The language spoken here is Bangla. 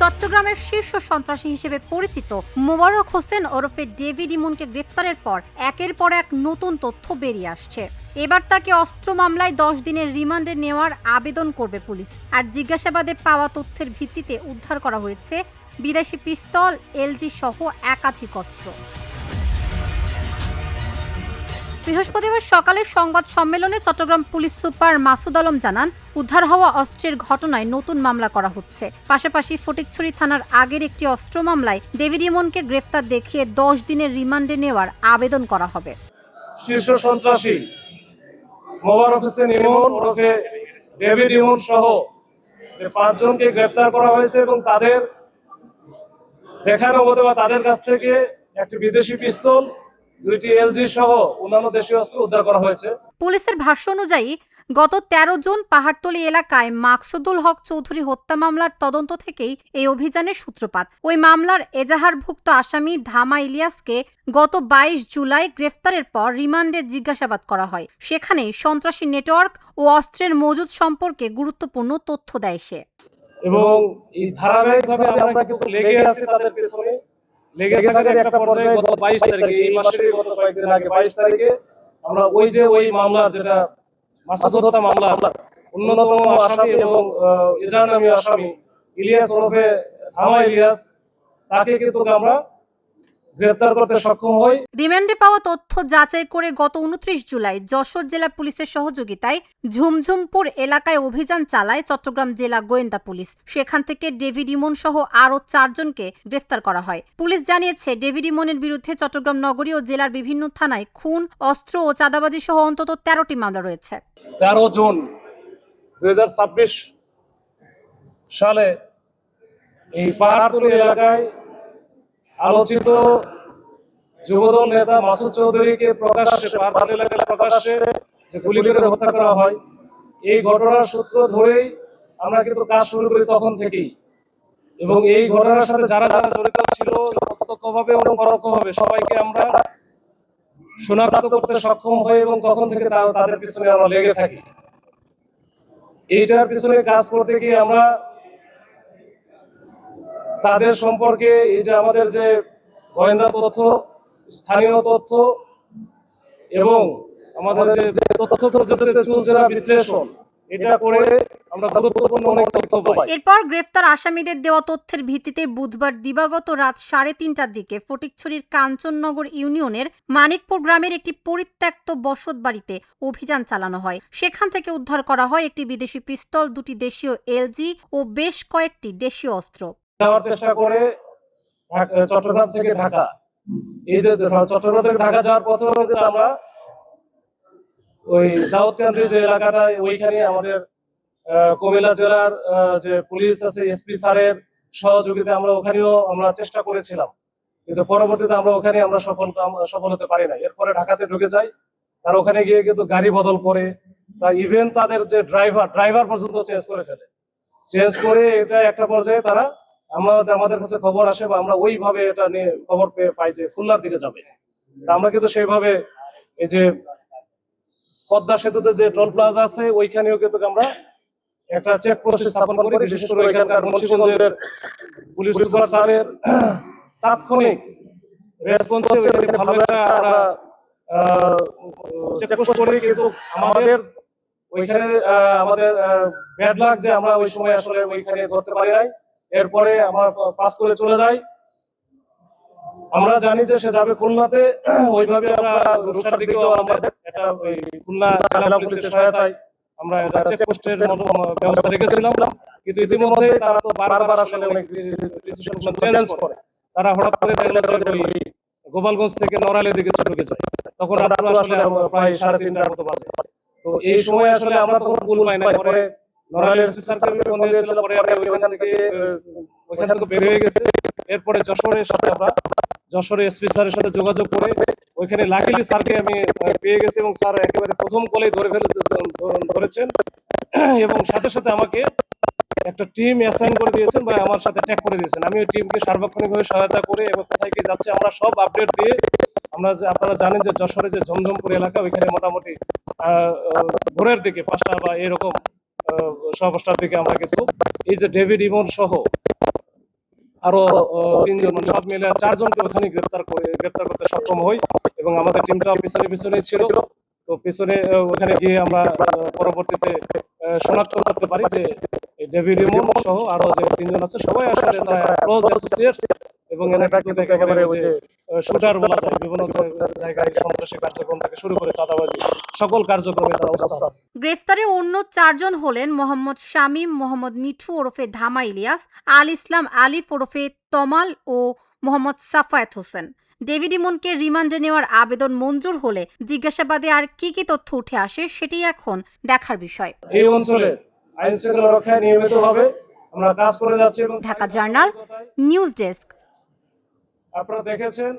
চট্টগ্রামের শীর্ষ সন্ত্রাসী হিসেবে পরিচিত মোবারক হোসেন ওরফে ডেভিড ইমনকে গ্রেফতারের পর একের পর এক নতুন তথ্য বেরিয়ে আসছে। এবার তাকে অস্ত্র মামলায় 10 দিনের রিমান্ডে নেওয়ার আবেদন করবে পুলিশ। আর জিজ্ঞাসাবাদে পাওয়া তথ্যের ভিত্তিতে উদ্ধার করা হয়েছে বিদেশি পিস্তল, এলজি সহ একাধিক অস্ত্র। বৃহস্পতিবার সকালে সংবাদ সম্মেলনে চট্টগ্রাম পুলিশ সুপার মাসুদ আলম জানান, উদ্ধার হওয়া অস্ত্রের ঘটনায় নতুন মামলা করা হচ্ছে। পাশাপাশি ফটিকছড়ি থানার আগের একটি অস্ত্র মামলায় ডেভিড ইমনকে গ্রেফতার দেখিয়ে 10 দিনের রিমান্ডে নেওয়ার আবেদন করা হবে। শীর্ষ সন্ত্রাসী মোবারক হোসেন ইমন ওরফে ডেভিড ইমন সহ যে 5 জনকে গ্রেফতার করা হয়েছে এবং তাদের দেখানো মতো বা তাদের কাছ থেকে একটি বিদেশি পিস্তল, 2টি এলজি সহ অন্যান্য দেশীয় অস্ত্র উদ্ধার করা হয়েছে। পুলিশের ভাষ্য অনুযায়ী গত 13 জুন পাহাড়তলী এলাকায় মাকসুদুল হক চৌধুরী হত্যা মামলার তদন্ত থেকেই এই অভিযানের সূত্রপাত। ওই মামলার এজাহারভুক্ত আসামি ধামা ইলিয়াসকে গত 22 জুলাই গ্রেফতারের পর রিমান্ডে জিজ্ঞাসাবাদ করা হয়। সেখানে সন্ত্রাসী নেটওয়ার্ক ও অস্ত্রের মজুদ সম্পর্কে গুরুত্বপূর্ণ তথ্য দেয় সে। এবং এই ধারাবাহিকভাবে আমরা কিন্তু লেগে আছি তাদের পেছনে। লেগে থাকার একটা পর্যায়ে গত 22 তারিখে, এই মাসের গত কয়েকদিন আগে 22 তারিখে আমরা ওই মামলা, যেটা মাসুদ হত্যা মামলা, অন্যতম আসামি এবং এজাহার নামী আসামি ইলিয়াস ওরফে ধামা ইলিয়াস, তাকে কিন্তু আমরা গ্রেফতার করতে সক্ষম হই। রিমান্ডে পাওয়া তথ্য যাচাই করে গত 29 জুলাই যশোর জেলা পুলিশের সহযোগিতায় ঝুমঝুমপুর এলাকায় অভিযান চালায় চট্টগ্রাম জেলা গোয়েন্দা পুলিশ। সেখান থেকে ডেভিড ইমন সহ আরও 4 জনকে গ্রেফতার করা হয়। পুলিশ জানিয়েছে, ডেভিড ইমনের বিরুদ্ধে চট্টগ্রাম নগরী ও জেলার বিভিন্ন থানায় খুন, অস্ত্র ও চাঁদাবাজি সহ অন্তত 13টি মামলা রয়েছে। 13 জুন 2026 সালে এই পাহাড়তলী এলাকায় আলোচিত যুবদল নেতা মাসুদ চৌধুরীকে পাহাড়তলী এলাকায় প্রকাশ্যে যে গুলি করে হত্যা করা হয়, এই ঘটনার সূত্র ধরেই আমরা কিন্তু কাজ শুরু করি তখন থেকেই। এবং এই ঘটনার সাথে যারা যারা জড়িত ছিল প্রত্যক্ষভাবে এবং পরোক্ষভাবে সবাইকে আমরা শনাক্ত করতে সক্ষম হই এবং তখন থেকে তাদের পিছনে আমরা লেগে থাকি। এইটার পিছনে কাজ করতে গিয়ে আমরা তাদের সম্পর্কে এই যে আমাদের যে গোয়েন্দা তথ্য, স্থানীয় তথ্য এবং আমাদের যে তথ্য চলছে না বিশ্লেষণ, এটা করে আমরা গুরুত্বপূর্ণ অনেক তথ্য পাই। এরপর গ্রেফতার আসামিদের দেওয়া তথ্যের ভিত্তিতে বুধবার দিবাগত রাত 3:30টার দিকে ফটিকছড়ির কাঞ্চননগর ইউনিয়নের মানিকপুর গ্রামের একটি পরিত্যক্ত বসতবাড়িতে অভিযান চালানো হয়। সেখান থেকে উদ্ধার করা হয় একটি বিদেশি পিস্তল, 2টি দেশীয় এলজি ও বেশ কয়েকটি দেশীয় অস্ত্র। যাওয়ার চেষ্টা করে চট্টগ্রাম থেকে ঢাকা, এই যে চট্টগ্রাম থেকে ঢাকা যাওয়ার পথে আমরা ওই দাউদকান্দি যে এলাকাটা, ওইখানে আমাদের কুমিল্লা জেলার যে পুলিশ আছে, এসপি স্যারের সহযোগিতায় আমরা চেষ্টা করেছিলাম, কিন্তু পরবর্তীতে আমরা সফল হতে পারি না। এরপরে ঢাকাতে ঢুকে যাই, তার ওখানে গিয়ে কিন্তু গাড়ি বদল করে, তা ইভেন তাদের যে ড্রাইভার পর্যন্ত চেঞ্জ করে ফেলে। চেঞ্জ করে এটা একটা পর্যায়ে আমাদের কাছে খবর আসে বা আমরা ওইভাবে এটা নিয়ে খবর পাই যে খুলনার দিকে যাবে। আমরা কিন্তু সেইভাবে এই যে পদ্মা সেতুতে যে টোল প্লাজা আছে, ওইখানেও কিন্তু আমরা একটা চেকপোস্ট স্থাপন করি। বিশেষ করে ওইখানকার মুন্সিগঞ্জের পুলিশ সুপার স্যারের তাৎক্ষণিক রেসপন্সে ভালো একটা আমরা চেকপোস্ট করি। কিন্তু আমাদের ব্যাড লাক যে আমরা ওই সময় আসলে ওইখানে ধরতে পারি নাই। এরপরে আমরা পাস করে চলে যাই। আমরা জানি যে সে যাবে খুলনাতে, ওইভাবে আমরা রূপসার দিকেও আমাদের একটা ওই খুলনা জেলা পুলিশের সহায়তায় আমরা চেকপোস্টের ব্যবস্থা রেখেছিলাম। কিন্তু ইতিমধ্যে তারা তো বারবার আসলে অনেক ডিসিশন চেঞ্জ করে। তারা হঠাৎ করে ওই গোপালগঞ্জ থেকে নড়াইলের দিকে ঢুকে যায়। তখন রাত আসলে প্রায় 3:30টার মতো বাজে। তো এই সময় আসলে আমরা তখন ভুল পাই না। পরে নড়াইলের এসপি স্যারকে ফোন দিয়েছিল, পরে আমরা ওইখান থেকে বের হয়ে গেছে। এরপরে যশোরের এসপি স্যারের সাথে যোগাযোগ করে ওইখানে লাকিলি স্যারকে আমি পেয়ে গেছি এবং স্যার একেবারে প্রথম কলেই ধরেছেন এবং সাথে সাথে আমাকে একটা টিম অ্যাসাইন করে দিয়েছেন বা আমার সাথে ট্যাগ করে দিয়েছেন। আমি ওই টিমকে সার্বক্ষণিকভাবে সহায়তা করে এবং কোথায় কি যাচ্ছে আমরা সব আপডেট দিয়ে, আপনারা জানেন যে যশোরে যে ঝমঝমপুর এলাকা, ওইখানে মোটামুটি ভোরের দিকে 5টা বা এরকম 5:15টার দিকে আমরা কিন্তু এই যে ডেভিড ইমন সহ আরো 3 জন মানে সব মিলে 4 জনকে ওখানে গ্রেফতার করতে সক্ষম হই এবং আমাদের টিমটা পিছনে ছিল। তো পিছনে ওখানে গিয়ে আমরা পরবর্তীতে শনাক্ত করতে পারি যে এই ডেভিড ইমন সহ আরো যে 3 জন আছে সবাই আসলে তারা ক্লোজ অ্যাসোসিয়েটস এবং একেবারে ওই যে শুটার বলা যায়, বিভিন্ন জায়গায় সন্ত্রাসী কার্যক্রম থেকে শুরু করে চাঁদাবাজি সকল কার্যক্রমে তারা ওস্তাদ। গ্রেফতারে অন্য 4 জন হলেন মোহাম্মদ শামীম, মোহাম্মদ মিঠু ওরফে ধামা ইলিয়াস, আল ইসলাম আলিফ ওরফে তমাল ও মোহাম্মদ সাফায়েত হোসেন। ডেভিড ইমনকে রিমান্ডে নেওয়ার আবেদন মঞ্জুর হলে জিজ্ঞাসাবাদে আর কি তথ্য উঠে আসে সেটি এখন দেখার বিষয়। এই অঞ্চলে আইন শৃঙ্খলা রক্ষায় নিয়মিতভাবে আমরা কাজ করে যাচ্ছি এবং ঢাকা জার্নাল, নিউজ ডেস্ক। আপনারা দেখেছেন